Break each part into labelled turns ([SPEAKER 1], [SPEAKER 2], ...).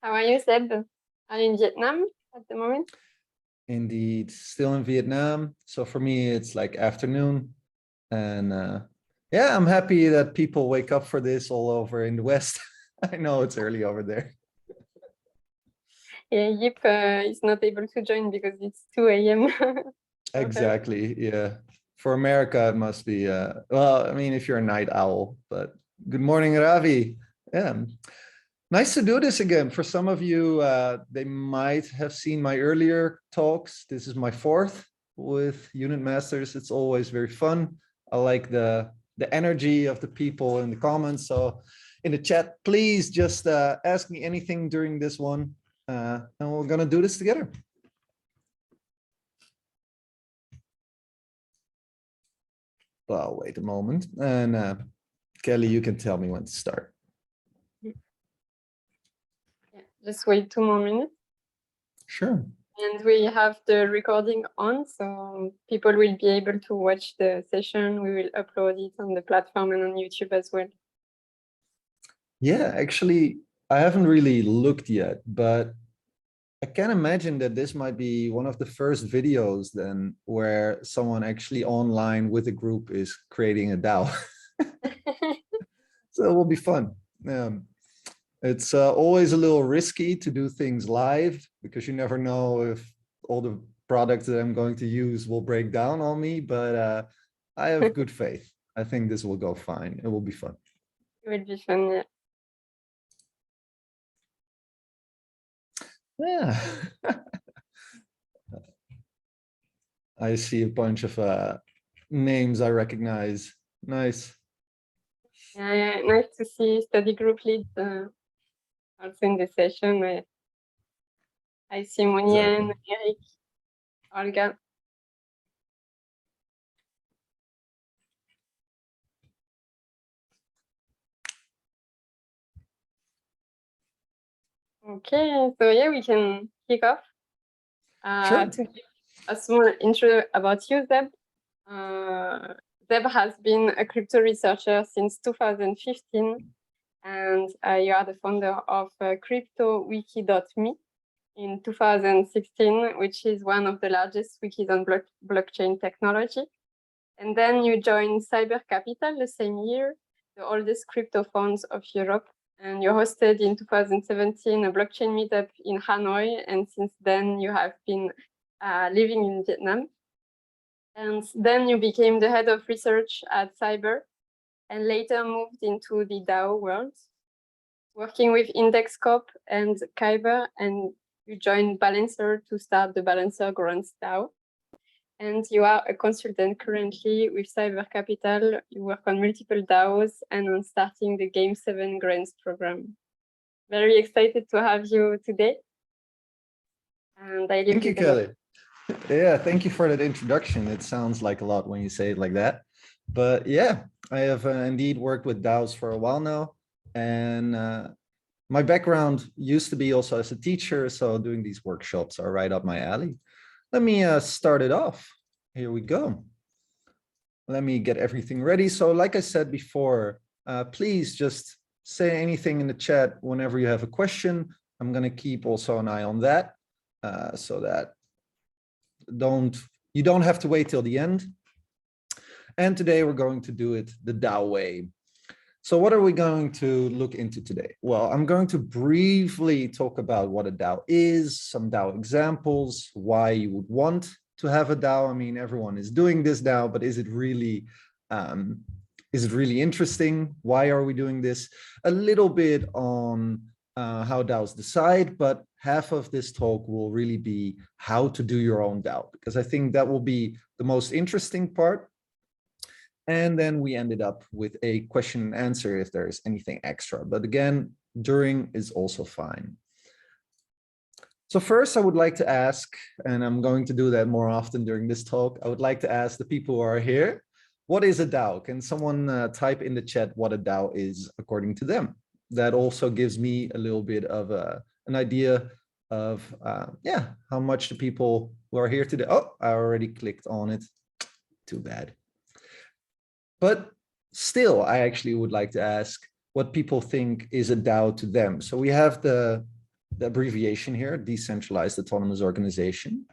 [SPEAKER 1] How are you, Zeb? Are you in Vietnam at the moment?
[SPEAKER 2] Indeed, still in Vietnam. So for me, it's like afternoon. And yeah, I'm happy that people wake up for this all over in the West. I know it's early over there.
[SPEAKER 1] Yeah, Yip is not able to join because it's 2 a.m.
[SPEAKER 2] Exactly. Yeah. For America, it must be, well, I mean, if you're a night owl, but good morning, Ravi. Yeah. Nice to do this again. For some of you, they might have seen my earlier talks. This is my fourth with Unit Masters. It's always very fun. I like the energy of the people in the comments. So in the chat, please just ask me anything during this one. And we're gonna do this together. Well, wait a moment. And Kelly, you can tell me when to start.
[SPEAKER 1] Yeah, just wait 2 more minutes.
[SPEAKER 2] Sure.
[SPEAKER 1] And we have the recording on, so people will be able to watch the session. We will upload it on the platform and on YouTube as well.
[SPEAKER 2] Yeah, actually, I haven't really looked yet, but I can imagine that this might be one of the first videos then where someone actually online with a group is creating a DAO. So it will be fun. It's always a little risky to do things live because you never know if all the products that I'm going to use will break down on me, but I have good faith. I think this will go fine. It will be fun.
[SPEAKER 1] It will be fun, yeah.
[SPEAKER 2] Yeah. I see a bunch of names I recognize. Nice.
[SPEAKER 1] Yeah, nice to see study group leads also in the session. I see Monian, Eric, Olga. Okay, so yeah, we can kick off.
[SPEAKER 2] Sure.
[SPEAKER 1] To give a small intro about you, Zeb. Zeb has been a crypto researcher since 2015, and you are the founder of CryptoWiki.me in 2016, which is one of the largest wikis on blockchain technology. And then you joined Cyber Capital the same year, the oldest crypto funds of Europe. And you hosted in 2017 a blockchain meetup in Hanoi. And since then, you have been living in Vietnam. And then you became the head of research at Cyber and later moved into the DAO world, working with IndexCorp and Kyber. And you joined Balancer to start the Balancer Grants DAO. And you are a consultant currently with Cyber Capital. You work on multiple DAOs and on starting the Game 7 Grants program. Very excited to have you today. And I
[SPEAKER 2] Thank you, Kelly. Yeah, thank you for that introduction. It sounds like a lot when you say it like that. But yeah, I have indeed worked with DAOs for a while now. And my background used to be also as a teacher. So doing these workshops are right up my alley. Let me start it off. Here we go. Let me get everything ready. So like I said before, please just say anything in the chat whenever you have a question. I'm going to keep also an eye on that so that you don't have to wait till the end. And today we're going to do it the DAO way. So what are we going to look into today? Well, I'm going to briefly talk about what a DAO is, some DAO examples, why you would want to have a DAO. I mean, everyone is doing this DAO, but is it really interesting? Why are we doing this? A little bit on how DAOs decide, but half of this talk will really be how to do your own DAO, because I think that will be the most interesting part. And then we ended up with a question and answer if there's anything extra. But again, during is also fine. So first I would like to ask, and I'm going to do that more often during this talk, I would like to ask the people who are here, what is a DAO? Can someone type in the chat what a DAO is according to them? That also gives me a little bit of an idea of, yeah, how much the people who are here today. Oh, I already clicked on it. Too bad. But still, I actually would like to ask what people think is a DAO to them. So we have the the abbreviation here, decentralized autonomous organization.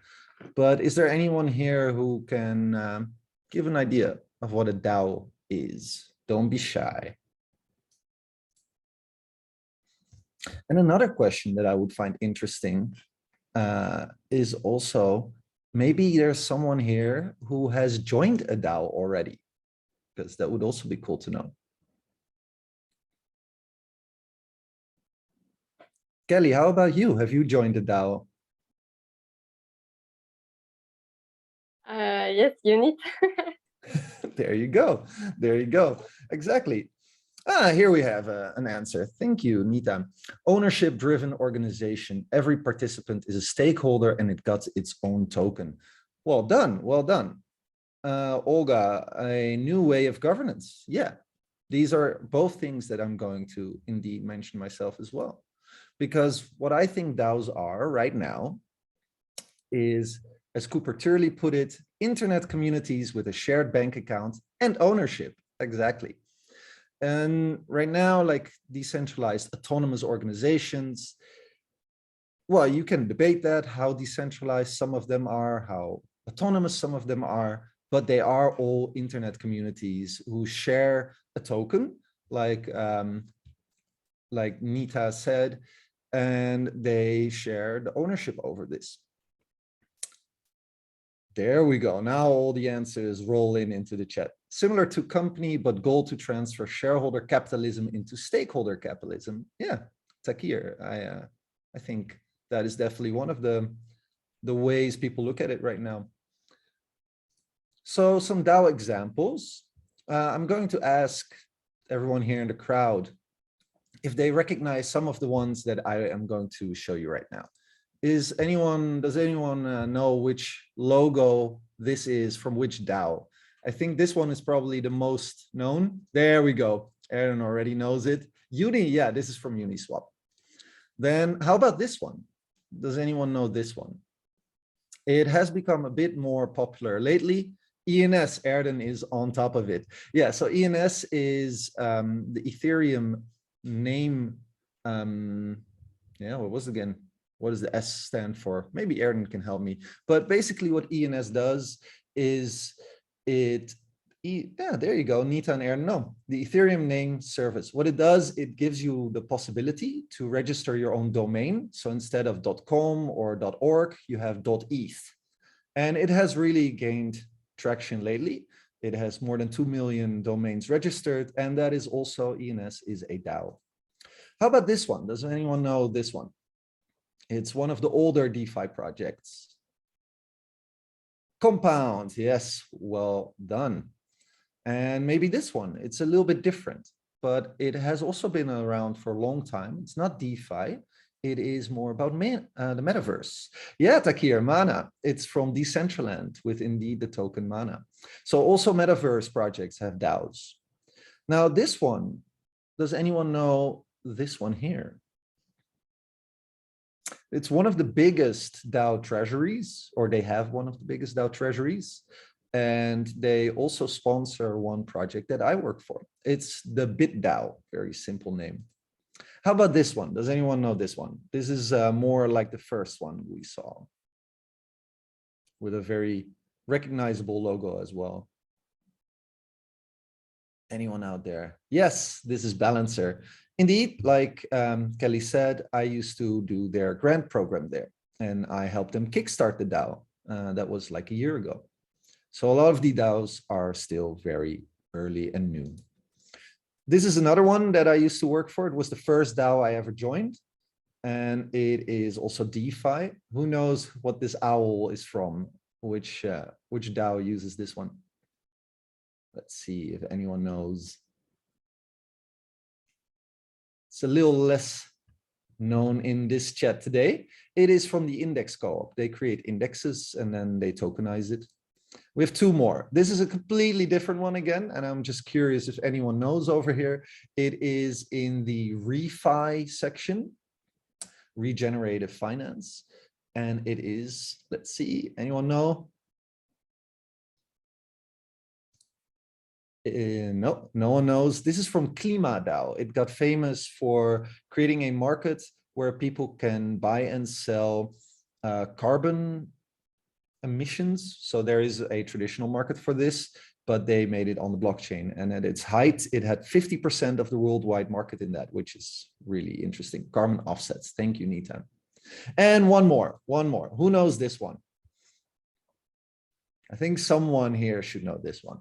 [SPEAKER 2] But is there anyone here who can give an idea of what a DAO is? Don't be shy. And another question that I would find interesting is also, maybe there's someone here who has joined a DAO already, because that would also be cool to know. Kelly, how about you? Have you joined a DAO?
[SPEAKER 1] Yes, unit.
[SPEAKER 2] There you go. There you go. Exactly. Here we have an answer. Thank you, Nita. Ownership-driven organization. Every participant is a stakeholder and it got its own token. Well done. Well done. Olga, a new way of governance. Yeah, these are both things that I'm going to indeed mention myself as well. Because what I think DAOs are right now is, as Cooper Turley put it, internet communities with a shared bank account and ownership. Exactly. And right now, like decentralized autonomous organizations, well, you can debate that, how decentralized some of them are, how autonomous some of them are, but they are all internet communities who share a token, like Nita said, and they share the ownership over this. There we go. Now all the answers roll into the chat. Similar to company, but goal to transfer shareholder capitalism into stakeholder capitalism. Yeah, Takir, I think that is definitely one of the ways people look at it right now. So some DAO examples. I'm going to ask everyone here in the crowd if they recognize some of the ones that I am going to show you right now. Does anyone know which logo this is from which DAO? I think this one is probably the most known. There we go. Aaron already knows it. Uni, yeah, this is from Uniswap. Then how about this one? Does anyone know this one? It has become a bit more popular lately. ENS, Erden is on top of it. Yeah, so ENS is the Ethereum name. Yeah, what was it again? What does the S stand for? Maybe Erden can help me. But basically what ENS does is yeah, there you go, Nita and Erden. No, the Ethereum name service. What it does, it gives you the possibility to register your own domain. So instead of .com or .org, you have .eth. And it has really gained traction lately. It has more than 2 million domains registered. And that is also, ENS is a DAO. How about this one? Does anyone know this one? It's one of the older DeFi projects. Compound, yes, well done. And maybe this one, it's a little bit different, but it has also been around for a long time. It's not DeFi, it is more about the metaverse. Yeah, Takir, Mana, it's from Decentraland with indeed the token Mana. So also metaverse projects have DAOs. Now this one, does anyone know this one here? It's one of the biggest DAO treasuries, or they have one of the biggest DAO treasuries. And they also sponsor one project that I work for. It's the BitDAO, very simple name. How about this one? Does anyone know this one? This is more like the first one we saw, with a very recognizable logo as well. Anyone out there? Yes, this is Balancer. Indeed, like Kelly said, I used to do their grant program there, and I helped them kickstart the DAO. That was like a year ago. So a lot of the DAOs are still very early and new. This is another one that I used to work for. It was the first DAO I ever joined. And it is also DeFi. Who knows what this owl is from? Which DAO uses this one? Let's see if anyone knows. It's a little less known in this chat today. It is from the Index Co-op. They create indexes and then they tokenize it. We have two more. This is a completely different one again, and I'm just curious if anyone knows over here. It is in the refi section, regenerative finance, and it is, let's see, anyone know? No, no one knows. This is from KlimaDAO. It got famous for creating a market where people can buy and sell carbon emissions. So there is a traditional market for this, but they made it on the blockchain. And at its height, it had 50% of the worldwide market in that, which is really interesting. Carbon offsets. Thank you, Nita. And one more. Who knows this one? I think someone here should know this one,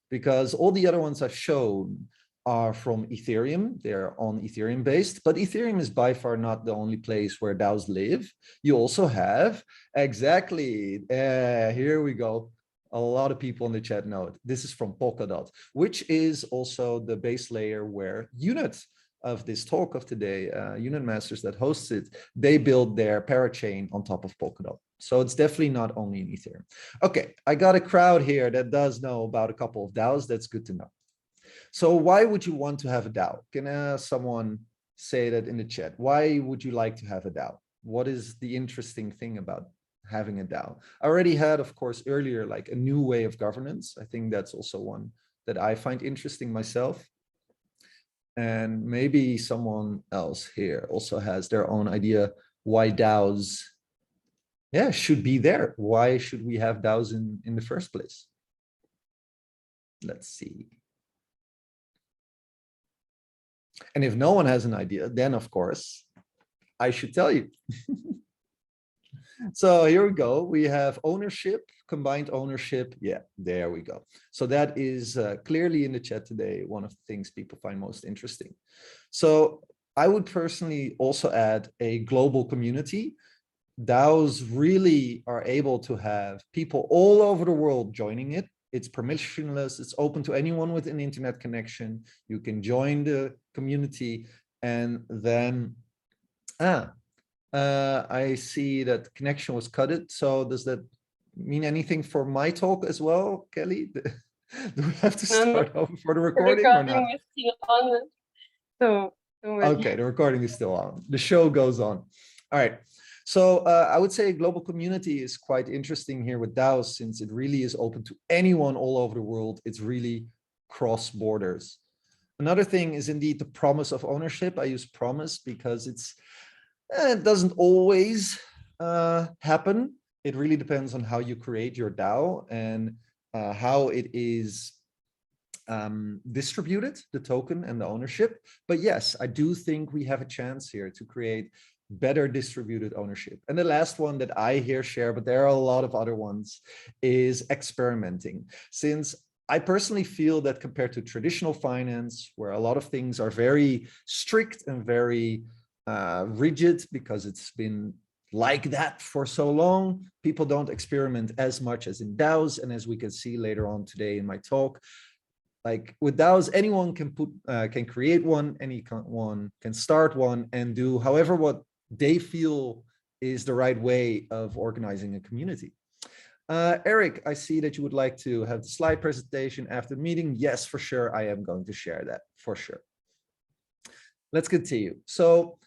[SPEAKER 2] because all the other ones I've shown are from Ethereum. They're on Ethereum based, but Ethereum is by far not the only place where DAOs live. You also have, exactly, here we go. A lot of people in the chat know it. This is from Polkadot, which is also the base layer where Unit of this talk of today, Unit Masters that hosts it, they build their parachain on top of Polkadot. So it's definitely not only in Ethereum. Okay, I got a crowd here that does know about a couple of DAOs. That's good to know. So why would you want to have a DAO? Can someone say that in the chat? Why would you like to have a DAO? What is the interesting thing about having a DAO? I already had, of course, earlier, like a new way of governance. I think that's also one that I find interesting myself. And maybe someone else here also has their own idea why DAOs, yeah, should be there. Why should we have DAOs in the first place? Let's see. And if no one has an idea, then of course, I should tell you. So here we go. We have ownership, combined ownership. Yeah, there we go. So that is clearly in the chat today, one of the things people find most interesting. So I would personally also add a global community. DAOs really are able to have people all over the world joining it. It's permissionless. It's open to anyone with an internet connection. You can join the community, and then I see that connection was cut. So does that mean anything for my talk as well, Kelly? Do we have to start over for the recording or not?
[SPEAKER 1] Is still on, so don't worry.
[SPEAKER 2] Okay, the recording is still on. The show goes on. All right. So I would say global community is quite interesting here with DAOs, since it really is open to anyone all over the world. It's really cross borders. Another thing is indeed the promise of ownership. I use promise because it doesn't always happen. It really depends on how you create your DAO and how it is distributed, the token and the ownership. But yes, I do think we have a chance here to create better distributed ownership. And the last one that I here share, but there are a lot of other ones, is experimenting. Since I personally feel that compared to traditional finance, where a lot of things are very strict and very rigid because it's been like that for so long, people don't experiment as much as in DAOs. And as we can see later on today in my talk, like with DAOs, anyone can create one, anyone can start one and do however what they feel is the right way of organizing a community. Eric, I see that you would like to have the slide presentation after the meeting. Yes, for sure. I am going to share that for sure. Let's continue. So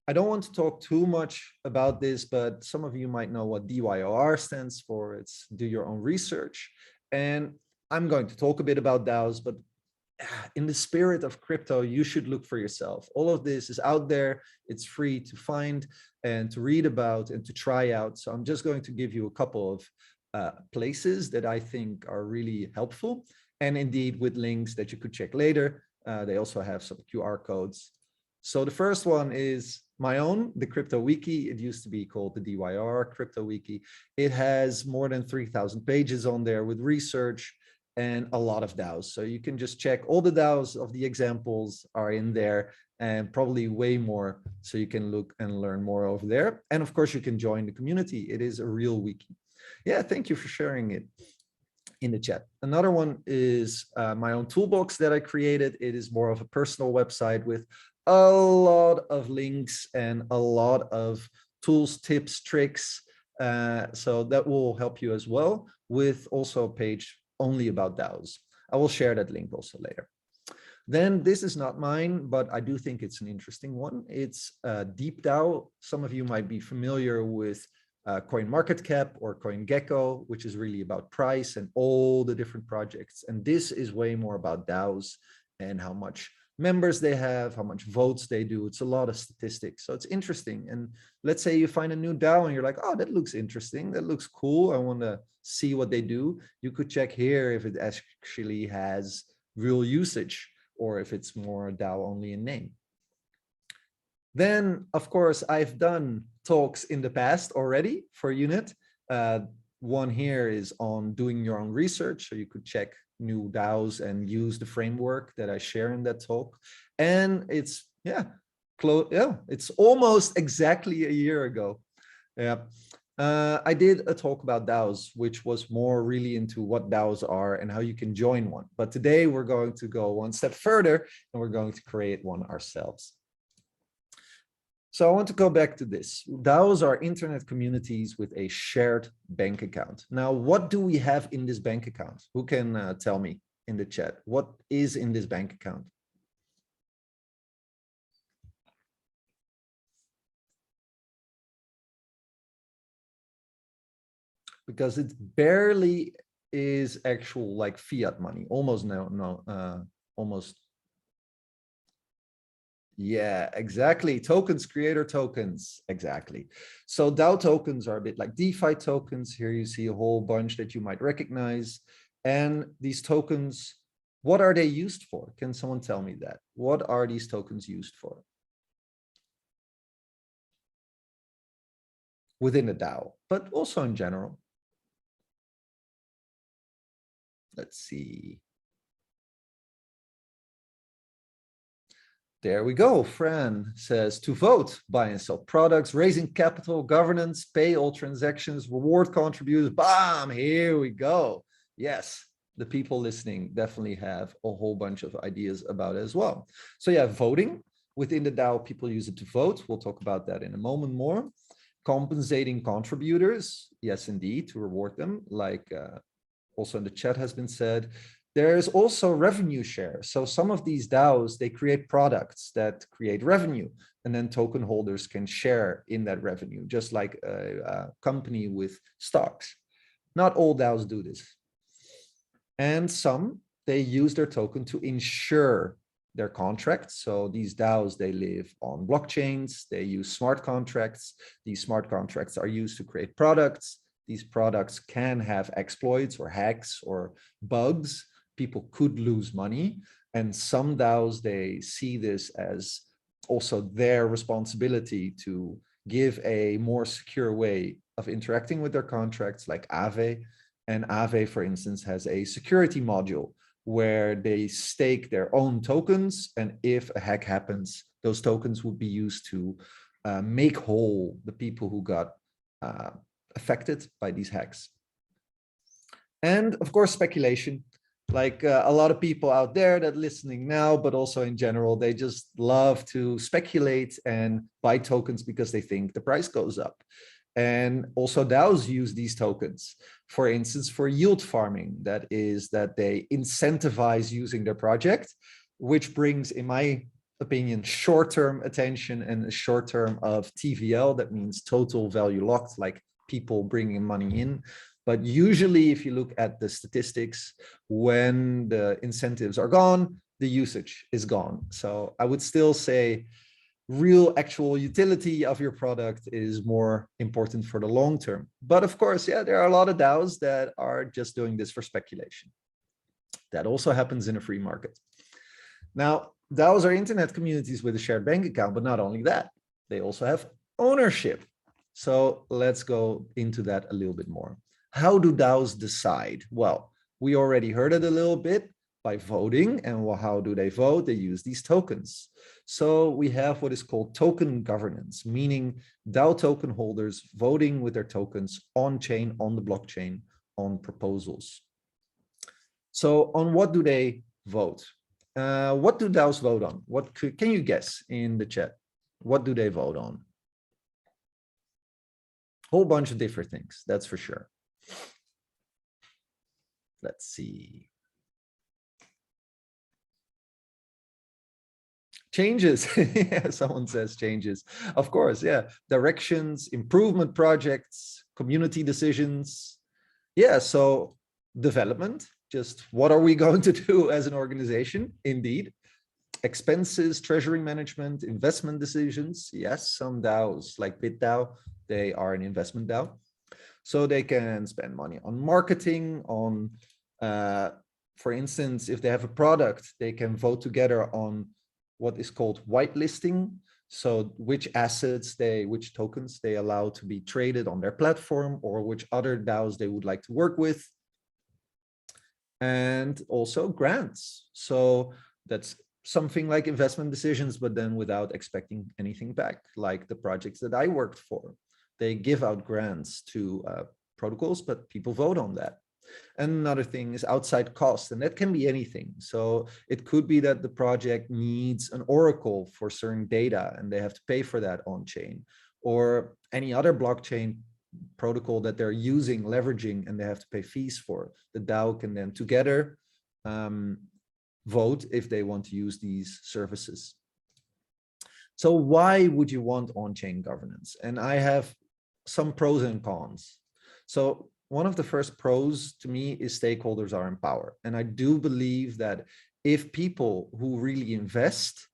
[SPEAKER 2] I don't want to talk too much about this, but some of you might know what DYOR stands for. It's do your own research. And I'm going to talk a bit about DAOs, but in the spirit of crypto, you should look for yourself. All of this is out there. It's free to find and to read about and to try out. So I'm just going to give you a couple of places that I think are really helpful. And indeed with links that you could check later. They also have some QR codes. So the first one is my own, the Crypto Wiki. It used to be called the DYR Crypto Wiki. It has more than 3,000 pages on there with research and a lot of DAOs. So you can just check all the DAOs of the examples are in there, and probably way more. So you can look and learn more over there. And of course you can join the community. It is a real wiki. Yeah, thank you for sharing it in the chat. Another one is my own toolbox that I created. It is more of a personal website with a lot of links and a lot of tools, tips, tricks. So that will help you as well, with also a page only about DAOs. I will share that link also later. Then this is not mine, but I do think it's an interesting one. It's DeepDAO. Some of you might be familiar with CoinMarketCap or CoinGecko, which is really about price and all the different projects. And this is way more about DAOs and how much members they have, how much votes they do. It's a lot of statistics. So it's interesting. And let's say you find a new DAO and you're like, oh, that looks interesting. That looks cool. I want to see what they do. You could check here if it actually has real usage or if it's more DAO only in name. Then, of course, I've done talks in the past already for Unit. One here is on doing your own research. So you could check new DAOs and use the framework that I share in that talk. And it's, it's almost exactly a year ago. Yeah. I did a talk about DAOs, which was more really into what DAOs are and how you can join one. But today we're going to go one step further and we're going to create one ourselves. So I want to go back to this. DAOs are internet communities with a shared bank account. Now, what do we have in this bank account? Who can tell me in the chat? What is in this bank account? Because it barely is actual like fiat money. Almost almost. Yeah, exactly. Tokens, creator tokens. Exactly. So DAO tokens are a bit like DeFi tokens. Here you see a whole bunch that you might recognize. And these tokens, what are they used for? Can someone tell me that? What are these tokens used for? Within a DAO, but also in general. Let's see. There we go. Fran says to vote, buy and sell products, raising capital, governance, pay all transactions, reward contributors. Bam, here we go. Yes, the people listening definitely have a whole bunch of ideas about it as well. So yeah, voting within the DAO, people use it to vote. We'll talk about that in a moment more. Compensating contributors. Yes, indeed, to reward them, like also in the chat has been said. There's also revenue share. So some of these DAOs, they create products that create revenue, and then token holders can share in that revenue, just like a company with stocks. Not all DAOs do this. And some, they use their token to insure their contracts. So these DAOs, they live on blockchains, they use smart contracts. These smart contracts are used to create products. These products can have exploits or hacks or bugs. People could lose money. And some DAOs, they see this as also their responsibility to give a more secure way of interacting with their contracts, like Aave. And Aave, for instance, has a security module where they stake their own tokens. And if a hack happens, those tokens would be used to make whole the people who got affected by these hacks. And of course, speculation. Like a lot of people out there that listening now, but also in general, they just love to speculate and buy tokens because they think the price goes up. And also DAOs use these tokens, for instance, for yield farming. That is that they incentivize using their project, which brings, in my opinion, short-term attention and a short-term of TVL. That means total value locked, like people bringing money in. But usually, if you look at the statistics, when the incentives are gone, the usage is gone. So I would still say real actual utility of your product is more important for the long term. But of course, yeah, there are a lot of DAOs that are just doing this for speculation. That also happens in a free market. Now, DAOs are internet communities with a shared bank account, but not only that, they also have ownership. So let's go into that a little bit more. How do DAOs decide? Well, we already heard it a little bit by voting. And well, how do they vote? They use these tokens. So we have what is called token governance, meaning DAO token holders voting with their tokens on chain, on the blockchain, on proposals. So on what do they vote? What do DAOs vote on? What can you guess in the chat? What do they vote on? Whole bunch of different things, that's for sure. Let's see. Changes. Yeah, someone says changes. Of course, yeah. Directions, improvement projects, community decisions. Yeah, so development, just what are we going to do as an organization? Indeed. expenses, treasury management, investment decisions. Yes, some DAOs like BitDAO, they are an investment DAO. So they can spend money on marketing, on, for instance, if they have a product, they can vote together on what is called whitelisting. So which assets which tokens they allow to be traded on their platform, or which other DAOs they would like to work with. And also grants. So that's something like investment decisions, but then without expecting anything back, like the projects that I worked for. They give out grants to protocols, but people vote on that. And another thing is outside costs, and that can be anything. So it could be that the project needs an oracle for certain data and they have to pay for that on chain, or any other blockchain protocol that they're using, leveraging, and they have to pay fees for. The DAO can then together vote if they want to use these services. So why would you want on-chain governance? And I have some pros and cons. So one of the first pros to me is stakeholders are in power. And I do believe that if people who really invest,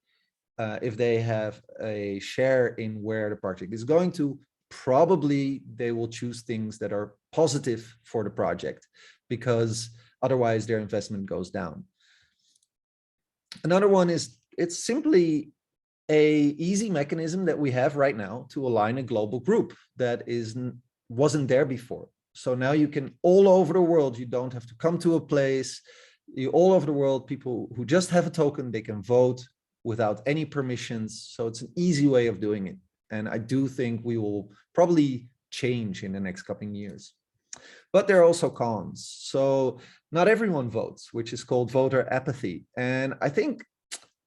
[SPEAKER 2] if they have a share in where the project is going to, probably they will choose things that are positive for the project, because otherwise their investment goes down. Another one is it's simply a easy mechanism that we have right now to align a global group that wasn't there before. So now you can all over the world, you don't have to come to a place, all over the world, people who just have a token, they can vote without any permissions. So it's an easy way of doing it. And I do think we will probably change in the next coming years. But there are also cons. So not everyone votes, which is called voter apathy. And I think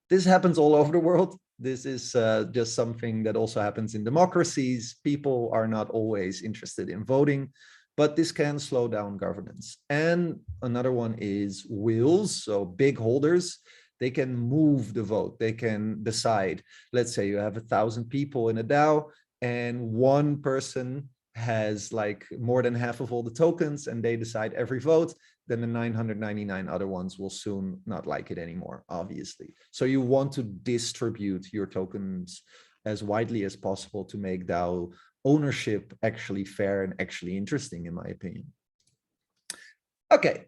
[SPEAKER 2] this happens all over the world. This is just something that also happens in democracies. People are not always interested in voting, but this can slow down governance. And another one is wills, so big holders. They can move the vote. They can decide. Let's say you have 1,000 people in a DAO and one person has like more than half of all the tokens and they decide every vote, then the 999 other ones will soon not like it anymore, obviously. So you want to distribute your tokens as widely as possible to make DAO ownership actually fair and actually interesting, in my opinion. Okay.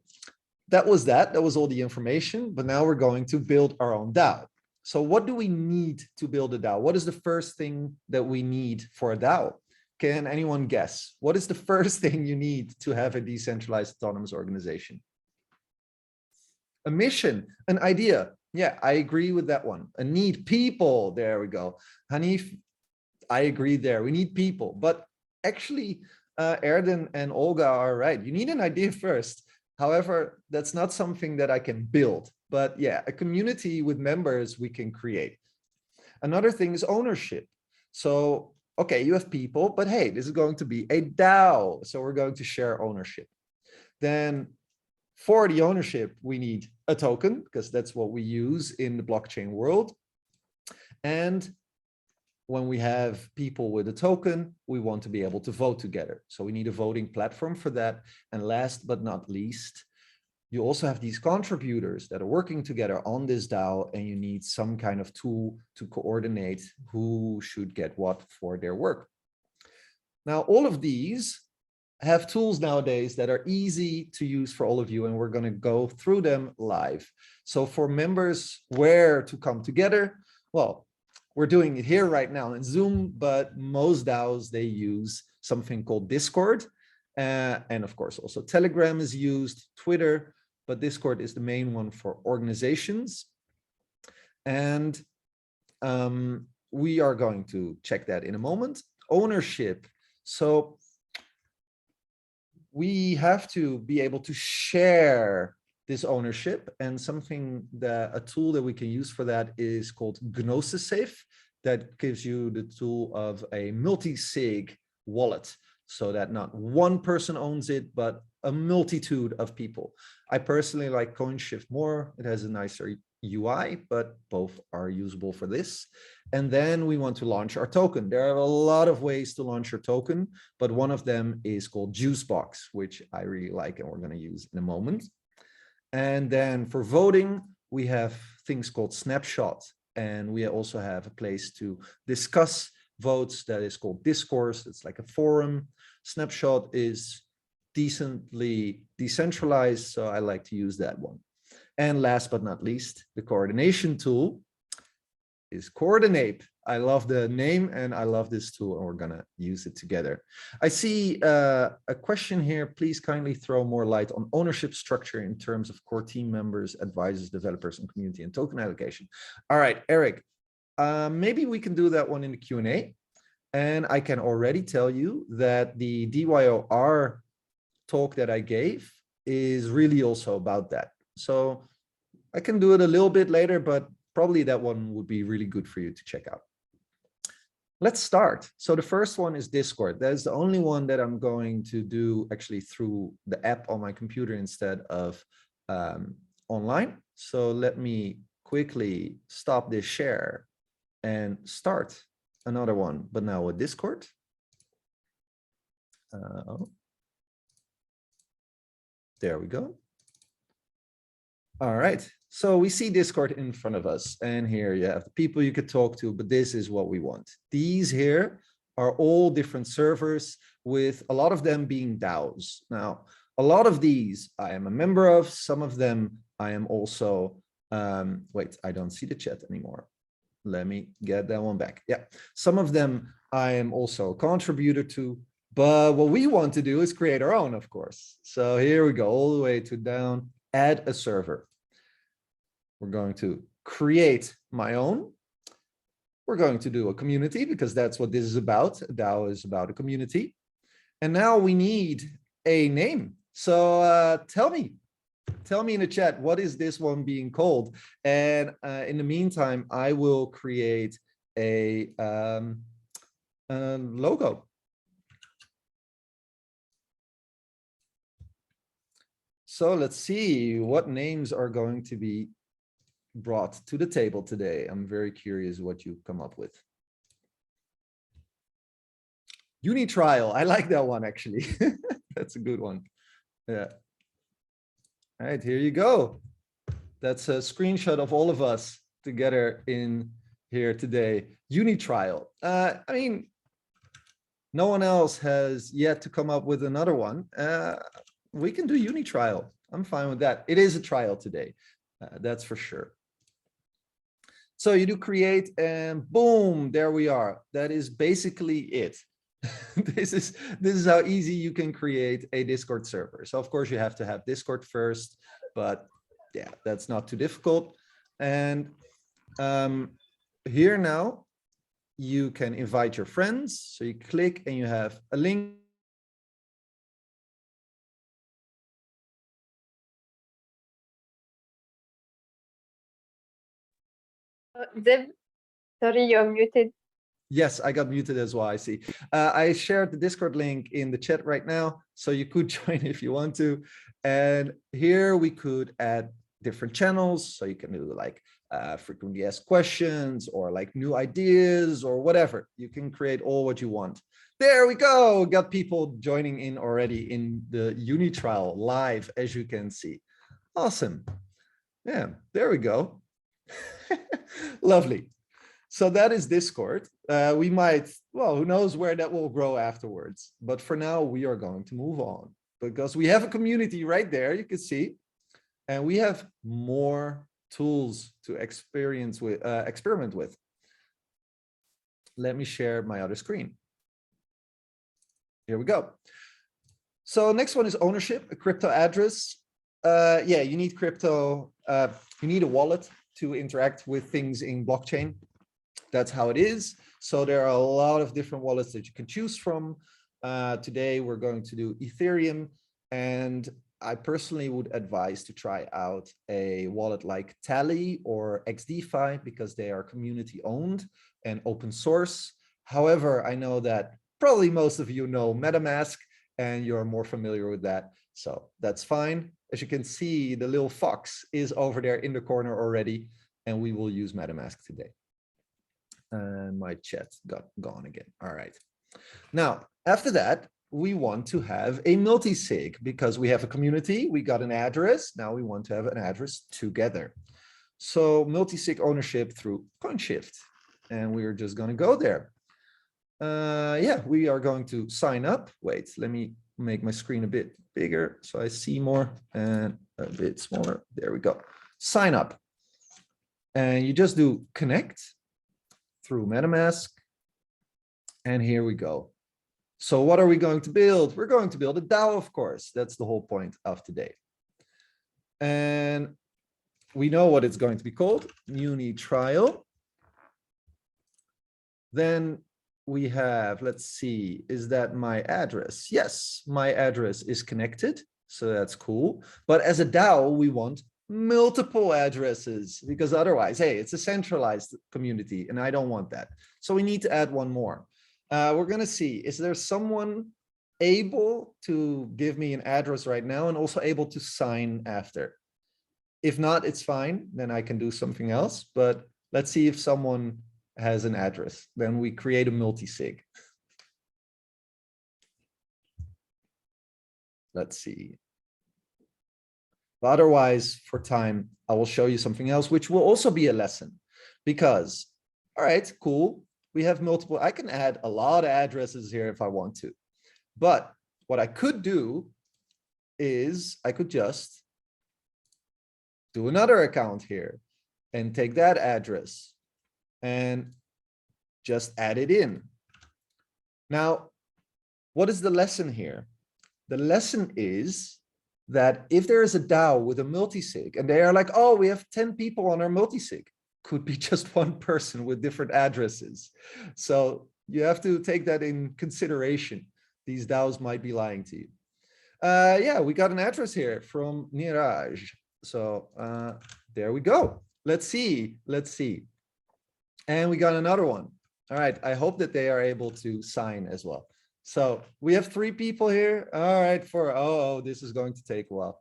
[SPEAKER 2] That was all the information, but now we're going to build our own DAO. So what do we need to build a DAO? What is the first thing that we need for a DAO? Can anyone guess? What is the first thing you need to have a decentralized autonomous organization? A mission, an idea. Yeah, I agree with that one. A need, people. There we go. Hanif, I agree there. We need people, but actually Erden and Olga are right. You need an idea first. However, that's not something that I can build, but yeah, a community with members we can create. Another thing is ownership. So, okay, you have people, but hey, this is going to be a DAO. So we're going to share ownership. Then for the ownership, we need a token because that's what we use in the blockchain world. And when we have people with a token, we want to be able to vote together. So we need a voting platform for that. And last but not least, you also have these contributors that are working together on this DAO, and you need some kind of tool to coordinate who should get what for their work. Now, all of these have tools nowadays that are easy to use for all of you, and we're going to go through them live. So for members, where to come together? Well, we're doing it here right now in Zoom, but most DAOs, they use something called Discord. And of course, also Telegram is used, Twitter, but Discord is the main one for organizations. And we are going to check that in a moment. Ownership. So we have to be able to share this ownership, and a tool that we can use for that is called Gnosis Safe. That gives you the tool of a multi-sig wallet, so that not one person owns it, but a multitude of people. I personally like CoinShift more. It has a nicer UI, but both are usable for this. And then we want to launch our token. There are a lot of ways to launch your token, but one of them is called Juicebox, which I really like, and we're going to use in a moment. And then for voting, we have things called snapshots. And we also have a place to discuss votes that is called discourse. It's like a forum. Snapshot is decently decentralized, so I like to use that one. And last but not least, the coordination tool is Coordinate. I love the name and I love this tool, and we're gonna use it together. I see a question here. Please kindly throw more light on ownership structure in terms of core team members, advisors, developers, and community and token allocation. All right, Eric, maybe we can do that one in the Q&A. And I can already tell you that the DYOR talk that I gave is really also about that. So I can do it a little bit later, but probably that one would be really good for you to check out. Let's start. So the first one is Discord. That is the only one that I'm going to do actually through the app on my computer instead of online. So let me quickly stop this share and start another one, but now with Discord. There we go. All right, so we see Discord in front of us, and here you have the people you could talk to, but this is what we want. These here are all different servers, with a lot of them being DAOs. Now, a lot of these I am a member of, some of them I am also, wait, I don't see the chat anymore. Let me get that one back. Yeah, some of them I am also a contributor to, but what we want to do is create our own, of course. So here we go, all the way to down, add a server. We're going to create my own. We're going to do a community because that's what this is about. DAO is about a community. And now we need a name. So tell me in the chat, what is this one being called? And in the meantime, I will create a logo. So let's see what names are going to be brought to the table today. I'm very curious what you come up with. Unitrial, I like that one actually. That's a good one. Yeah. All right, here you go. That's a screenshot of all of us together in here today. Unitrial. I mean, no one else has yet to come up with another one. We can do Unitrial. I'm fine with that. It is a trial today. That's for sure. So you do create and boom, there we are. That is basically it. This is how easy you can create a Discord server. So of course you have to have Discord first, but yeah, that's not too difficult. And here now you can invite your friends. So you click and you have a link.
[SPEAKER 1] Zeb, sorry, you're muted.
[SPEAKER 2] Yes, I got muted as well, I see. I shared the Discord link in the chat right now, so you could join if you want to. And here we could add different channels, so you can do like frequently asked questions or like new ideas or whatever. You can create all what you want. There we go, got people joining in already in the Unitrial live, as you can see. Awesome. Yeah, there we go. Lovely. So that is Discord. We might, well, who knows where that will grow afterwards. But for now, we are going to move on because we have a community right there, you can see. And we have more tools to experiment with. Let me share my other screen. Here we go. So next one is ownership, a crypto address. Yeah, you need crypto, you need a wallet to interact with things in blockchain. That's how it is. So there are a lot of different wallets that you can choose from. Today, we're going to do Ethereum. And I personally would advise to try out a wallet like Tally or XDeFi because they are community owned and open source. However, I know that probably most of you know MetaMask and you're more familiar with that. So that's fine. As you can see, the little fox is over there in the corner already, and we will use MetaMask today. And my chat got gone again. All right. Now, after that, we want to have a multi-sig because we have a community, we got an address. Now we want to have an address together. So multi-sig ownership through CoinShift. And we're just going to go there. Yeah, we are going to sign up. Wait, let me make my screen a bit bigger so I see more, and a bit smaller. There we go. Sign up. And you just do connect through MetaMask. And here we go. So what are we going to build? We're going to build a DAO, of course. That's the whole point of today. And we know what it's going to be called, Uni Trial. Then we have, let's see, is that my address? Yes, my address is connected, so that's cool. But as a DAO, we want multiple addresses, because otherwise, hey, it's a centralized community and I don't want that. So we need to add one more. We're going to see, is there someone able to give me an address right now and also able to sign after? If not, it's fine, then I can do something else. But let's see if someone has an address. Then we create a multi-sig. Let's see. But otherwise, for time, I will show you something else, which will also be a lesson. Because, all right, cool. We have multiple. I can add a lot of addresses here if I want to. But what I could do is I could just do another account here and take that address and just add it in. Now, what is the lesson here? The lesson is that if there is a DAO with a multisig and they are like, oh, we have 10 people on our multisig, could be just one person with different addresses. So you have to take that in consideration. These DAOs might be lying to you. Yeah, we got an address here from Niraj. So there we go. Let's see. And we got another one. All right, I hope that they are able to sign as well. So we have 3 people here. All right, oh, this is going to take a while.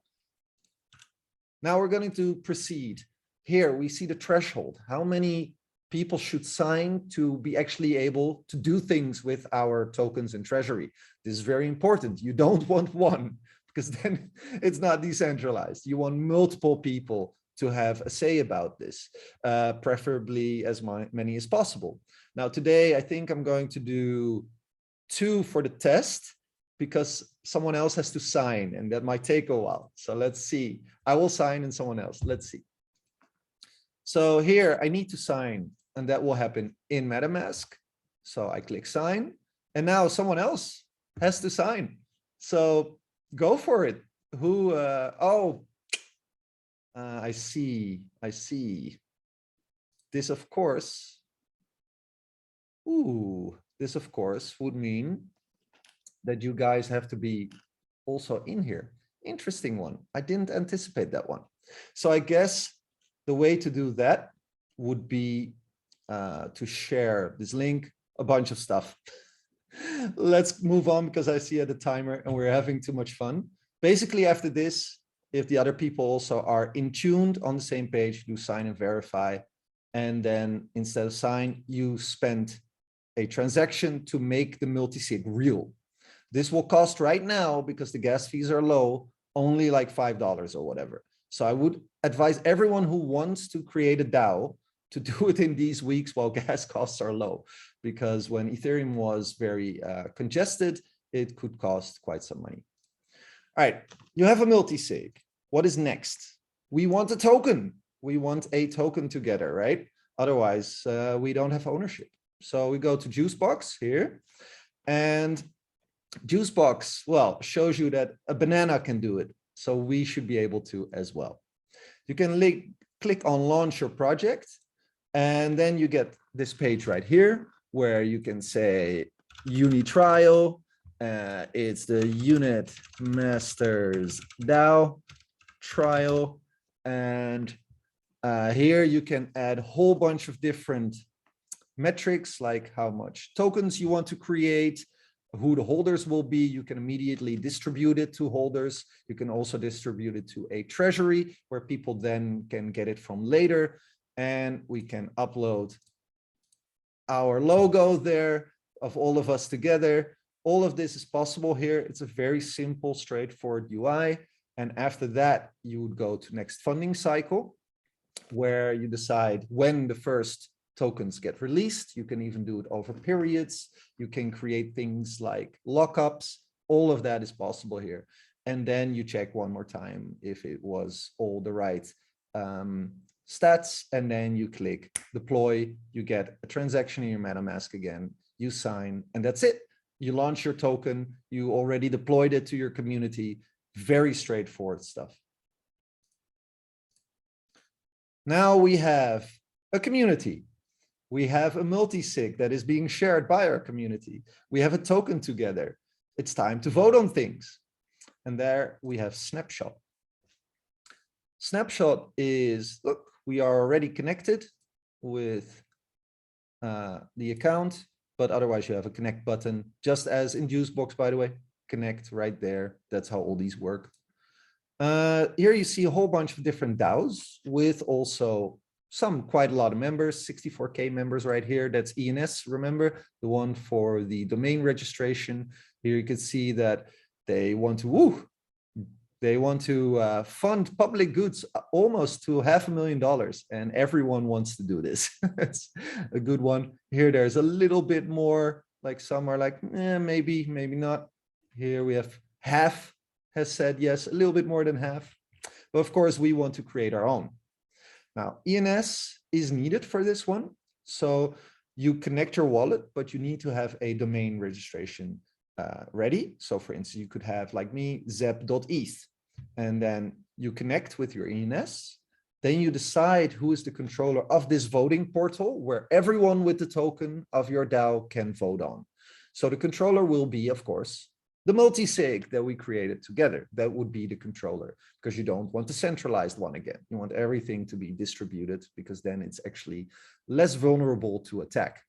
[SPEAKER 2] Now we're going to proceed. Here we see the threshold. How many people should sign to be actually able to do things with our tokens in treasury? This is very important. You don't want one, because then it's not decentralized. You want multiple people to have a say about this, preferably as many as possible. Now, today, I think I'm going to do 2 for the test, because someone else has to sign, and that might take a while. So let's see. I will sign and someone else. Let's see. So here I need to sign, and that will happen in MetaMask. So I click sign, and now someone else has to sign. So go for it. Who, I see. This, of course, this, of course, would mean that you guys have to be also in here. Interesting one. I didn't anticipate that one. So I guess the way to do that would be to share this link, a bunch of stuff. Let's move on, because I see at the timer and we're having too much fun. Basically, after this, if the other people also are in tuned on the same page, you sign and verify. And then instead of sign, you spend a transaction to make the multisig real. This will cost right now, because the gas fees are low, only like $5 or whatever. So I would advise everyone who wants to create a DAO to do it in these weeks while gas costs are low, because when Ethereum was very congested, it could cost quite some money. All right, you have a multisig. What is next? We want a token. We want a token together, right? Otherwise, we don't have ownership. So we go to Juicebox here, and Juicebox, well, shows you that a banana can do it. So we should be able to as well. You can click on launch your project, and then you get this page right here where you can say Uni Trial. It's the Unit Masters DAO trial. And here you can add a whole bunch of different metrics, like how much tokens you want to create, who the holders will be. You can immediately distribute it to holders. You can also distribute it to a treasury where people then can get it from later. And we can upload our logo there of all of us together. All of this is possible here. It's a very simple, straightforward UI. And after that, you would go to next funding cycle. where you decide when the first tokens get released. You can even do it over periods. You can create things like lockups. All of that is possible here. And then you check one more time if it was all the right stats, and then you click deploy. You get a transaction in your MetaMask again. You sign, and that's it. You launch your token. You already deployed it to your community. Very straightforward stuff. Now we have a community. We have a multi-sig that is being shared by our community. We have a token together. It's time to vote on things. And there we have Snapshot. Snapshot is, look, we are already connected with the account, but otherwise you have a connect button, just as in Juicebox, by the way, connect right there. That's how all these work. Here you see a whole bunch of different DAOs with also quite a lot of members, 64K members right here. That's ENS, remember, the one for the domain registration. Here you can see that they want to, fund public goods almost to $500,000, and everyone wants to do this. It's a good one. Here there's a little bit more, like some are like, maybe, maybe not. Here we have half has said yes, a little bit more than half. But of course, we want to create our own. Now, ENS is needed for this one. So you connect your wallet, but you need to have a domain registration ready. So for instance, you could have, like me, zeb.eth, and then you connect with your ENS. Then you decide who is the controller of this voting portal where everyone with the token of your DAO can vote on. So the controller will be, of course, the multi-sig that we created together. That would be the controller, because you don't want the centralized one again. You want everything to be distributed, because then it's actually less vulnerable to attack.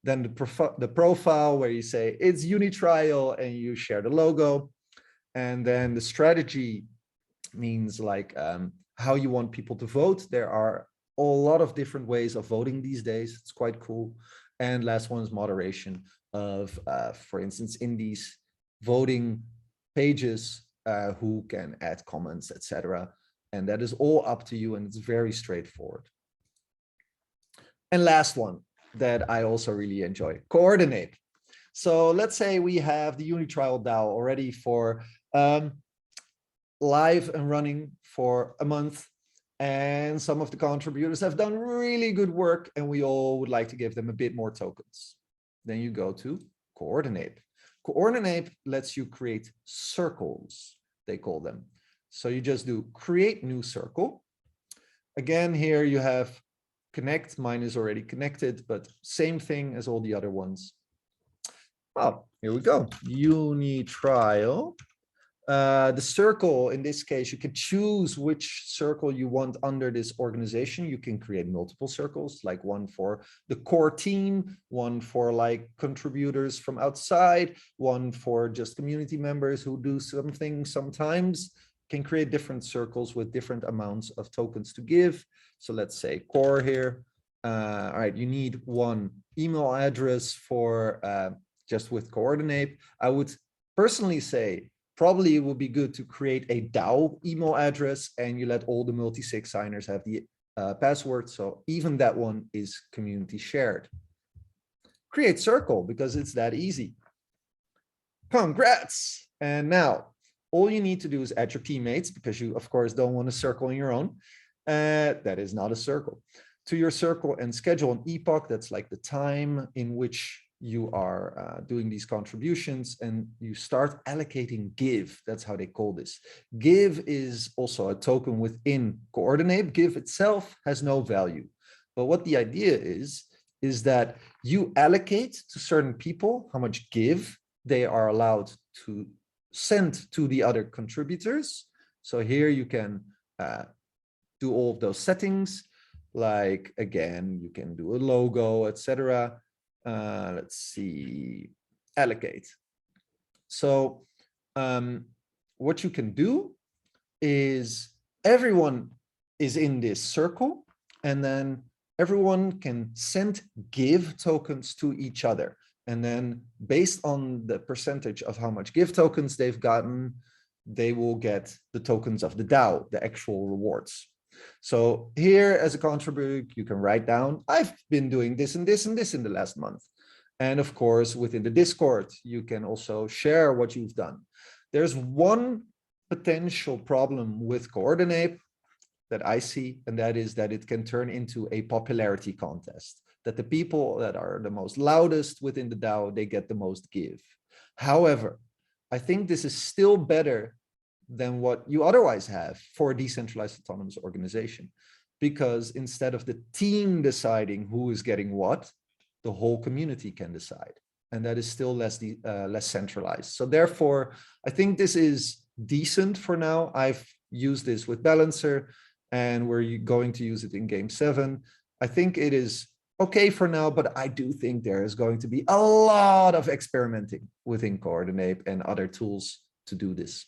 [SPEAKER 2] Then the profile, where you say it's Unitrial and you share the logo. And then the strategy means like how you want people to vote. There are a lot of different ways of voting these days. It's quite cool. And last one is moderation of, for instance, in these voting pages, who can add comments, etc. And that is all up to you, and it's very straightforward. And last one that I also really enjoy, coordinate. So let's say we have the Unitrial DAO already for live and running for a month, and some of the contributors have done really good work, and we all would like to give them a bit more tokens. Then you go to coordinate. Coordinate lets you create circles, they call them. So you just do create new circle. Again, here you have connect. Mine is already connected, but same thing as all the other ones. Well, here we go. Unitrial. The circle, in this case, you can choose which circle you want under this organization. You can create multiple circles, like one for the core team, one for like contributors from outside, one for just community members who do something sometimes. Can create different circles with different amounts of tokens to give. So let's say core here. All right, you need one email address for just with coordinate. I would personally say, probably it would be good to create a DAO email address, and you let all the multi-sig signers have the password. So even that one is community shared. Create circle, because it's that easy. Congrats. And now all you need to do is add your teammates, because you, of course, don't want a circle on your own. That is not a circle. To your circle, and schedule an epoch. That's like the time in which you are doing these contributions, and you start allocating give. That's how they call this. Give is also a token within coordinate. Give itself has no value. But what the idea is that you allocate to certain people how much give they are allowed to send to the other contributors. So here you can do all of those settings. Like, again, you can do a logo, etc. Let's see, allocate. So what you can do is everyone is in this circle, and then everyone can send give tokens to each other. And then based on the percentage of how much give tokens they've gotten, they will get the tokens of the DAO, the actual rewards. So here as a contributor, you can write down, I've been doing this and this and this in the last month. And of course, within the Discord, you can also share what you've done. There's one potential problem with Coordinate that I see, and that is that it can turn into a popularity contest, that the people that are the most loudest within the DAO, they get the most give. However, I think this is still better than what you otherwise have for a decentralized autonomous organization, because instead of the team deciding who is getting what, the whole community can decide, and that is still less centralized. So therefore, I think this is decent for now. I've used this with Balancer, and we're going to use it in Game 7. I think it is okay for now, but I do think there is going to be a lot of experimenting within Coordinate and other tools to do this.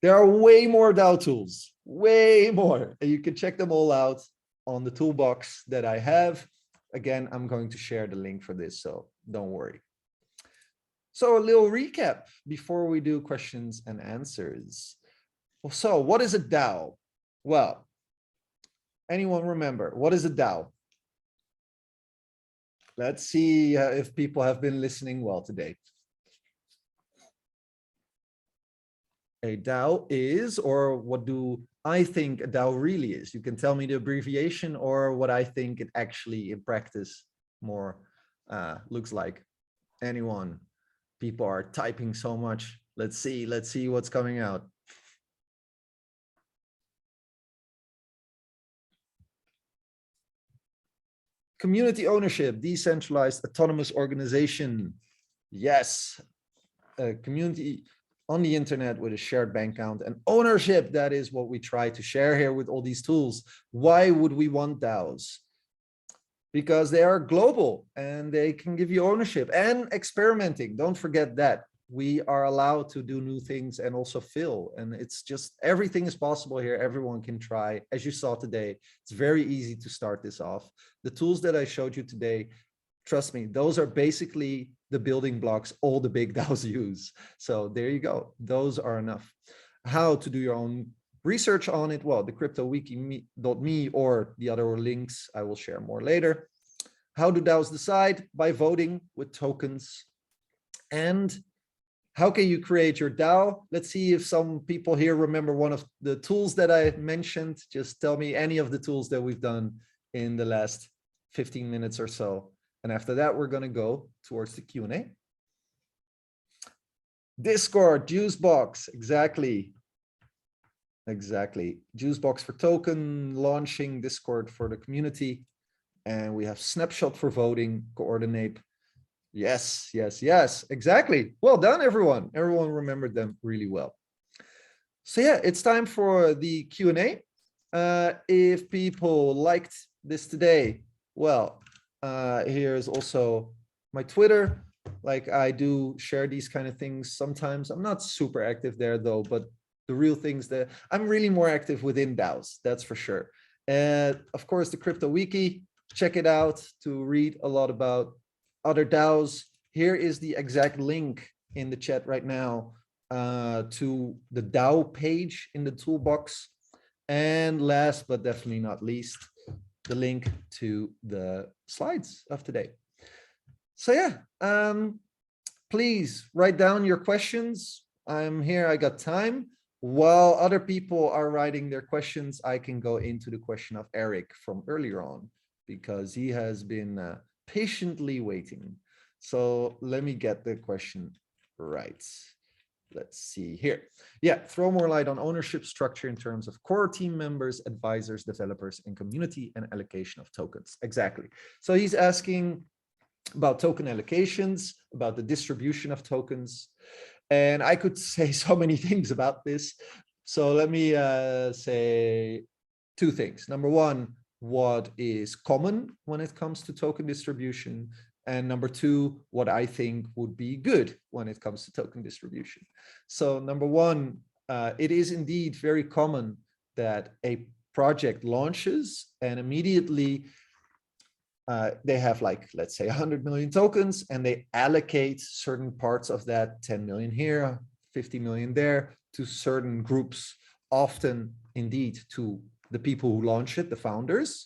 [SPEAKER 2] There are way more DAO tools, way more, and you can check them all out on the toolbox that I have. Again, I'm going to share the link for this, so don't worry. So a little recap before we do questions and answers. So what is a DAO? Well, anyone remember, what is a DAO? Let's see if people have been listening well today. A DAO is, or what do I think a DAO really is? You can tell me the abbreviation or what I think it actually in practice more looks like. Anyone? People are typing so much. Let's see what's coming out. Community ownership, decentralized autonomous organization. Yes, a community on the internet with a shared bank account and ownership. That is what we try to share here with all these tools. Why would we want DAOs? Because they are global and they can give you ownership and experimenting. Don't forget that. We are allowed to do new things and also fail. And it's just, everything is possible here. Everyone can try. As you saw today, it's very easy to start this off. The tools that I showed you today, trust me, those are basically the building blocks all the big DAOs use. So there you go. Those are enough. How to do your own research on it? Well, the cryptowiki.me or the other links I will share more later. How do DAOs decide? By voting with tokens. And how can you create your DAO? Let's see if some people here remember one of the tools that I mentioned. Just tell me any of the tools that we've done in the last 15 minutes or so. And after that, we're going to go towards the Q&A. Discord, Juicebox, exactly. Exactly. Juicebox for token, launching Discord for the community. And we have Snapshot for voting, Coordinate. Yes, yes, yes, exactly. Well done, everyone. Everyone remembered them really well. So yeah, it's time for the Q&A. If people liked this today, well, here's also my Twitter. Like, I do share these kind of things sometimes. I'm not super active there though, but the real things that I'm really more active within DAOs, that's for sure. And of course, the Crypto Wiki, check it out to read a lot about other DAOs. Here is the exact link in the chat right now to the DAO page in the toolbox. And last but definitely not least, the link to the slides of today. So yeah, please write down your questions. I'm here, I got time. While other people are writing their questions, I can go into the question of Eric from earlier on, because he has been patiently waiting. So let me get the question right. Let's see here. Yeah, throw more light on ownership structure in terms of core team members, advisors, developers, and community and allocation of tokens. Exactly. So he's asking about token allocations, about the distribution of tokens. And I could say so many things about this. So let me say two things. Number one, what is common when it comes to token distribution? And number two, what I think would be good when it comes to token distribution. So number one, it is indeed very common that a project launches and immediately they have, like, let's say 100 million tokens, and they allocate certain parts of that, 10 million here, 50 million there, to certain groups, often indeed to the people who launch it, the founders,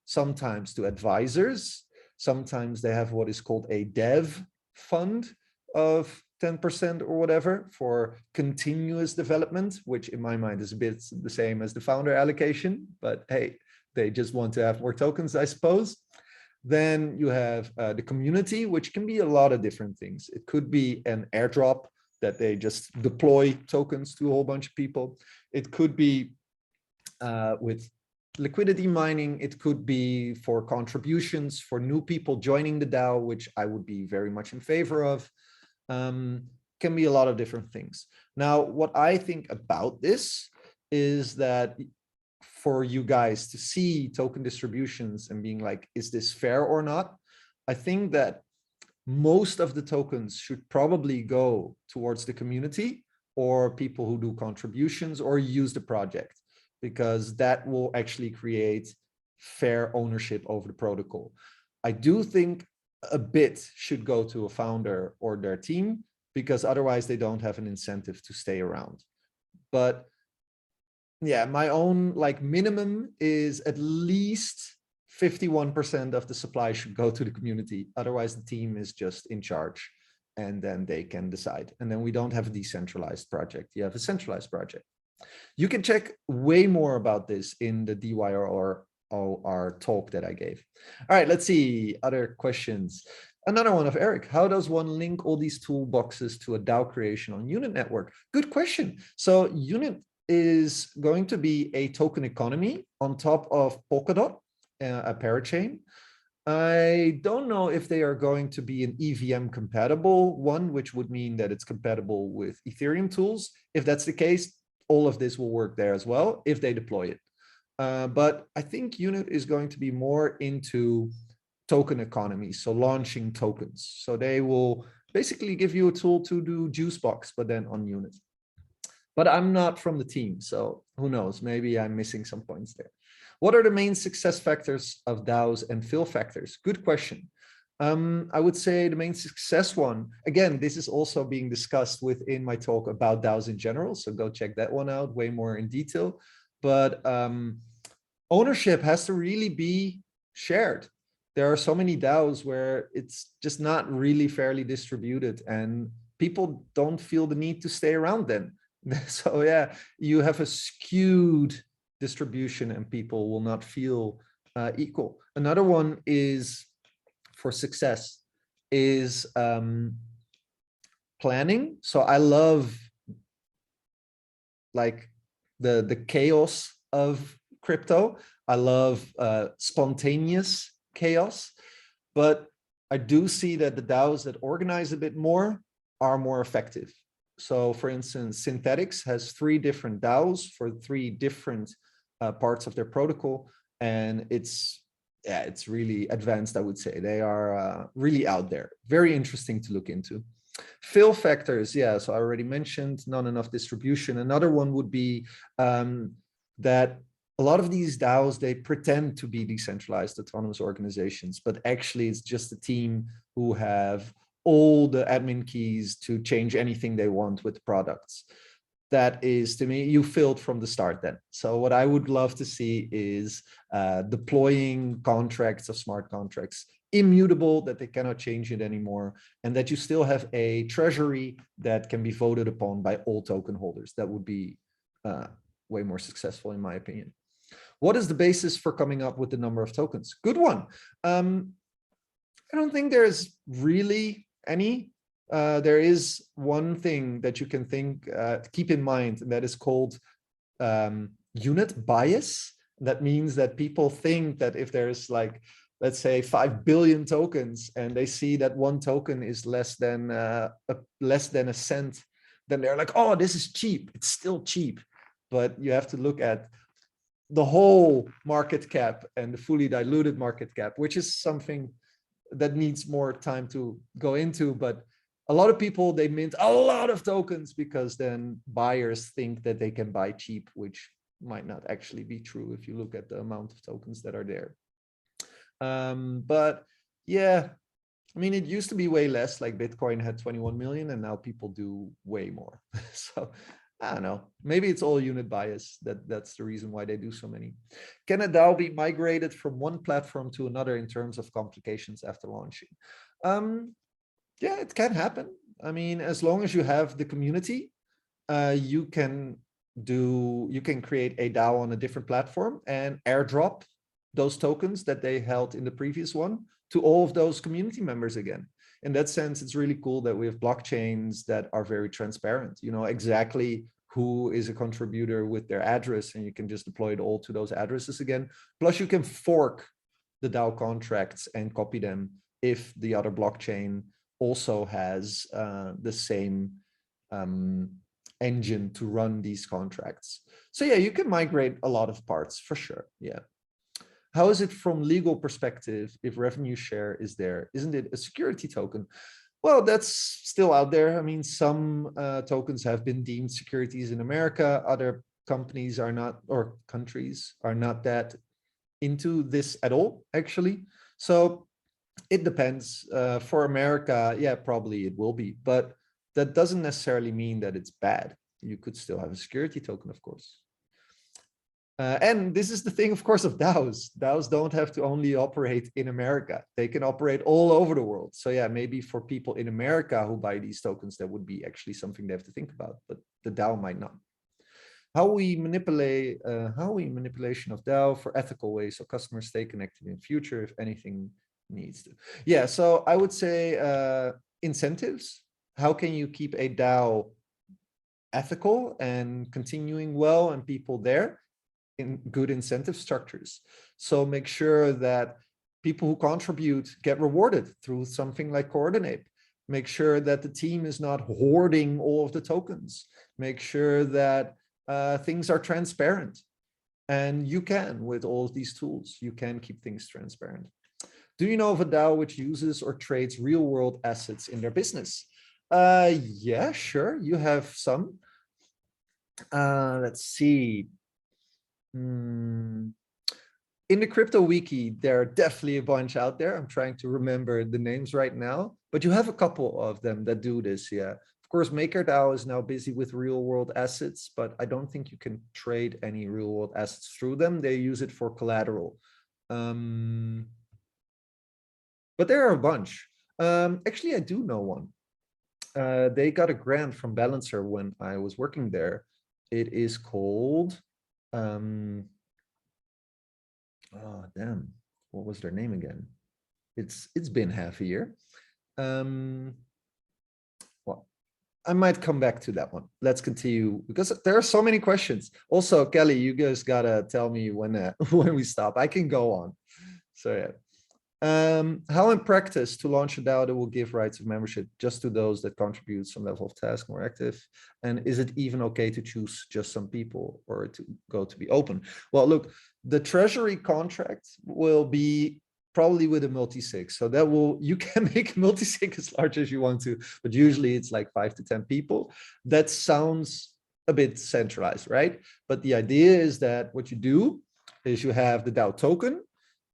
[SPEAKER 2] sometimes to advisors. Sometimes they have what is called a dev fund of 10% or whatever for continuous development, which in my mind is a bit the same as the founder allocation, but hey, they just want to have more tokens, I suppose. Then you have the community, which can be a lot of different things. It could be an airdrop that they just deploy tokens to a whole bunch of people. It could be with liquidity mining. It could be for contributions for new people joining the DAO, which I would be very much in favor of. Can be a lot of different things. Now, what I think about this is that for you guys to see token distributions and being like, is this fair or not? I think that most of the tokens should probably go towards the community or people who do contributions or use the project, because that will actually create fair ownership over the protocol. I do think a bit should go to a founder or their team, because otherwise they don't have an incentive to stay around. But yeah, my own like minimum is at least 51% of the supply should go to the community. Otherwise the team is just in charge and then they can decide. And then we don't have a decentralized project. You have a centralized project. You can check way more about this in the DYOR talk that I gave. All right, let's see other questions. Another one of Eric. How does one link all these toolboxes to a DAO creation on Unit Network? Good question. So Unit is going to be a token economy on top of Polkadot, a parachain. I don't know if they are going to be an EVM compatible one, which would mean that it's compatible with Ethereum tools. If that's the case, all of this will work there as well if they deploy it. But I think Unit is going to be more into token economy, so launching tokens. So they will basically give you a tool to do Juicebox, but then on Unit. But I'm not from the team, so who knows? Maybe I'm missing some points there. What are the main success factors of DAOs and fill factors? Good question. I would say the main success one, again, this is also being discussed within my talk about DAOs in general, so go check that one out way more in detail. But ownership has to really be shared. There are so many DAOs where it's just not really fairly distributed and people don't feel the need to stay around then. So yeah, you have a skewed distribution and people will not feel equal. Another one is for success is planning. So I love like the chaos of crypto. I love spontaneous chaos, but I do see that the DAOs that organize a bit more are more effective. So for instance, Synthetics has 3 different DAOs for 3 different parts of their protocol. And it's really advanced, I would say. They are really out there. Very interesting to look into. Fill factors, yeah, so I already mentioned not enough distribution. Another one would be that a lot of these DAOs, they pretend to be decentralized autonomous organizations, but actually it's just a team who have all the admin keys to change anything they want with products. That is, to me, you filled from the start then. So what I would love to see is deploying contracts of smart contracts, immutable, that they cannot change it anymore, and that you still have a treasury that can be voted upon by all token holders. That would be way more successful, in my opinion. What is the basis for coming up with the number of tokens? Good one. I don't think there's really any. There is one thing that you can keep in mind, and that is called unit bias. That means that people think that if there's like, let's say 5 billion tokens and they see that one token is less than a cent, then they're like, oh, this is cheap. It's still cheap. But you have to look at the whole market cap and the fully diluted market cap, which is something that needs more time to go into. But a lot of people, they mint a lot of tokens because then buyers think that they can buy cheap, which might not actually be true if you look at the amount of tokens that are there. But yeah, I mean, it used to be way less, like Bitcoin had 21 million and now people do way more. So I don't know. Maybe it's all unit bias. That's the reason why they do so many. Can a DAO be migrated from one platform to another in terms of complications after launching? Yeah, it can happen. I mean, as long as you have the community, you can create a DAO on a different platform and airdrop those tokens that they held in the previous one to all of those community members again. In that sense, it's really cool that we have blockchains that are very transparent. You know exactly who is a contributor with their address, and you can just deploy it all to those addresses again. Plus, you can fork the DAO contracts and copy them if the other blockchain also has the same engine to run these contracts. So yeah, you can migrate a lot of parts for sure. Yeah. How is it from legal perspective if revenue share is there? Isn't it a security token? Well, that's still out there. I mean, some tokens have been deemed securities in America. Other companies are not, or countries are not that into this at all, actually. So it depends. For America, yeah, probably it will be, but that doesn't necessarily mean that it's bad. You could still have a security token, of course. And this is the thing, of course, of DAOs. DAOs don't have to only operate in America. They can operate all over the world. So yeah, maybe for people in America who buy these tokens, that would be actually something they have to think about, but the DAO might not. How we manipulation of DAO for ethical ways so customers stay connected in future if anything needs to. Yeah, so I would say incentives. How can you keep a DAO ethical and continuing well and people there? In good incentive structures. So make sure that people who contribute get rewarded through something like Coordinate. Make sure that the team is not hoarding all of the tokens. Make sure that things are transparent. And you can, with all of these tools, you can keep things transparent. Do you know of a DAO which uses or trades real world assets in their business? Yeah, sure. You have some. Let's see. In the crypto wiki, there are definitely a bunch out there. I'm trying to remember the names right now, but you have a couple of them that do this. Yeah, of course, MakerDAO is now busy with real world assets, but I don't think you can trade any real world assets through them. They use it for collateral. But there are a bunch. Actually, I do know one. They got a grant from Balancer when I was working there. It is called oh damn, what was their name again? It's been half a year. Well, I might come back to that one. Let's continue because there are so many questions. Also, Kelly, you guys gotta tell me when when we stop. I can go on. So yeah. How in practice to launch a DAO that will give rights of membership just to those that contribute some level of task more active? And is it even okay to choose just some people or to go to be open? Well, look, the treasury contract will be probably with a multi-sig. So that will, you can make a multi-sig as large as you want to, but usually it's like 5 to 10 people. That sounds a bit centralized, right? But the idea is that what you do is you have the DAO token,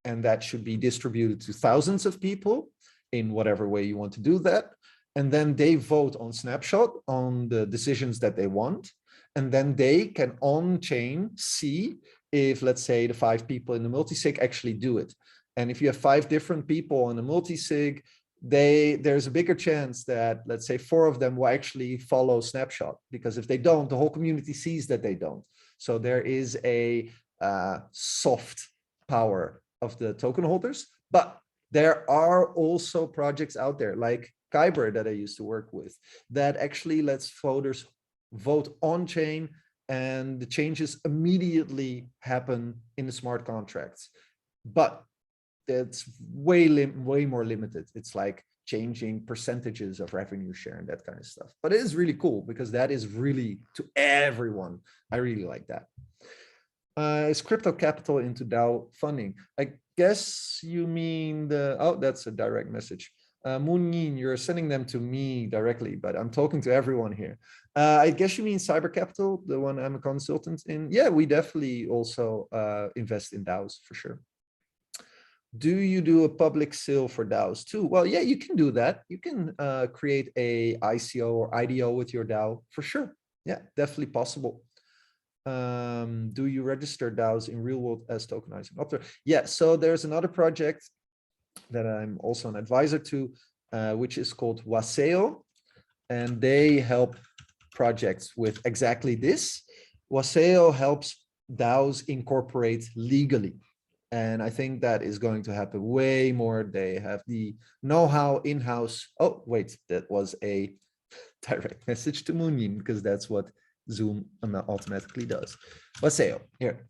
[SPEAKER 2] and that should be distributed to thousands of people in whatever way you want to do that. And then they vote on Snapshot on the decisions that they want. And then they can on-chain see if, let's say, the 5 people in the multi-sig actually do it. And if you have 5 different people on a multi-sig, there's a bigger chance that, let's say, 4 of them will actually follow Snapshot, because if they don't, the whole community sees that they don't. So there is a soft power of the token holders, but there are also projects out there like Kyber that I used to work with that actually lets voters vote on chain, and the changes immediately happen in the smart contracts. But that's way more limited. It's like changing percentages of revenue share and that kind of stuff. But it is really cool because that is really to everyone. I really like that. Is crypto capital into DAO funding? I guess you mean the, oh, that's a direct message. Moon Yin, you're sending them to me directly, but I'm talking to everyone here. I guess you mean Cyber Capital, the one I'm a consultant in. Yeah, we definitely also invest in DAOs for sure. Do you do a public sale for DAOs too? Well, yeah, you can do that. You can create a ICO or IDO with your DAO for sure. Yeah, definitely possible. Do you register DAOs in real world as tokenizing opera? Yeah, so there's another project that I'm also an advisor to, which is called Waseo, and they help projects with exactly this. Waseo helps DAOs incorporate legally. And I think that is going to happen way more. They have the know-how in-house. Oh, wait, that was a direct message to Moonin, because that's what Zoom automatically does. Waseo here.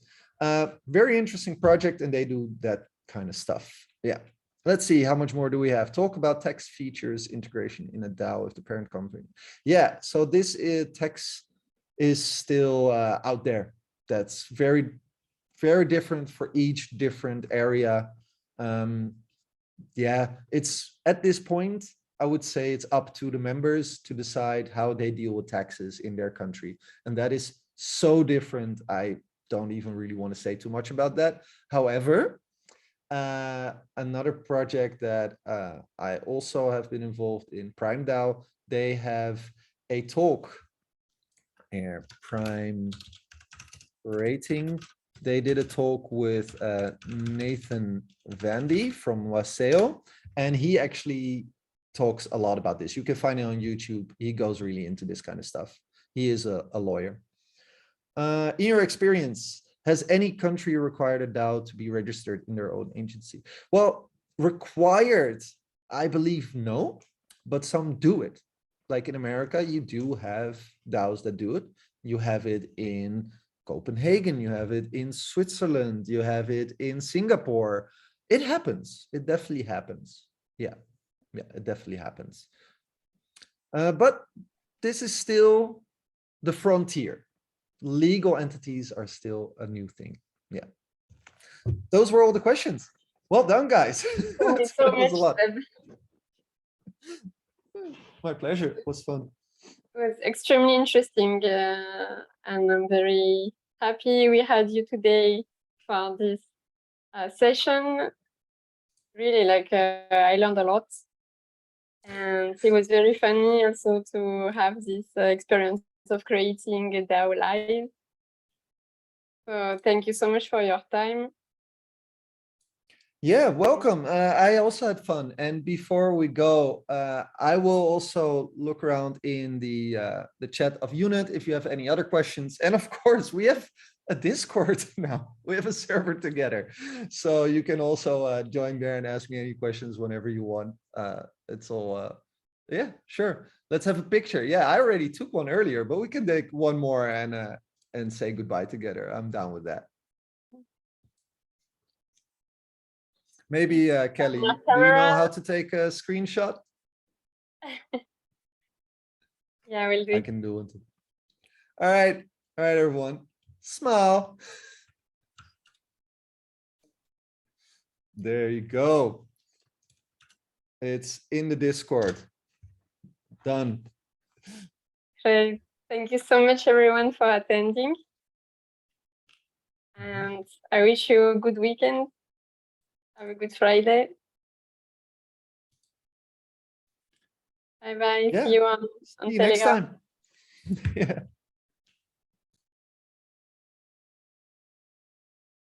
[SPEAKER 2] Very interesting project, and they do that kind of stuff. Yeah. Let's see, how much more do we have? Talk about text features integration in a DAO of the parent company. Yeah, so this is, text is still out there. That's very, very different for each different area. Yeah, it's at this point, I would say it's up to the members to decide how they deal with taxes in their country. And that is so different. I don't even really want to say too much about that. However, another project that I also have been involved in, Prime DAO, they have a talk, Prime Rating. They did a talk with Nathan Vandy from Waseo, and he actually talks a lot about this. You can find it on YouTube. He goes really into this kind of stuff. He is a lawyer. In your experience, has any country required a DAO to be registered in their own agency? Well, required, I believe no, but some do it. Like in America, you do have DAOs that do it. You have it in Copenhagen, you have it in Switzerland, you have it in Singapore. It happens. It definitely happens. Yeah, it definitely happens. But this is still the frontier. Legal entities are still a new thing. Yeah. Those were all the questions. Well done, guys.
[SPEAKER 1] Thank you so
[SPEAKER 2] That was
[SPEAKER 1] much,
[SPEAKER 2] a lot.
[SPEAKER 1] Zeb.
[SPEAKER 2] My pleasure. It was fun.
[SPEAKER 1] It was extremely interesting, and I'm very happy we had you today for this session. Really, like, I learned a lot, and it was very funny also to have this experience of creating a DAO live. So thank you so much for your time.
[SPEAKER 2] Yeah, welcome. I also had fun. And before we go, I will also look around in the chat of Unit if you have any other questions. And of course, we have a Discord now. We have a server together. So you can also join there and ask me any questions whenever you want. It's all, yeah, sure. Let's have a picture. Yeah, I already took one earlier, but we can take one more and say goodbye together. I'm down with that. Maybe Kelly, do you know how to take a screenshot?
[SPEAKER 1] Yeah, we'll do.
[SPEAKER 2] I can do it. All right, everyone. Smile. There you go. It's in the Discord. Done.
[SPEAKER 1] Okay. Thank you so much, everyone, for attending. And I wish you a good weekend. Have a good Friday. Bye-bye.
[SPEAKER 2] Yeah.
[SPEAKER 1] See you on
[SPEAKER 2] See you next
[SPEAKER 1] Telegram.
[SPEAKER 2] time. Yeah.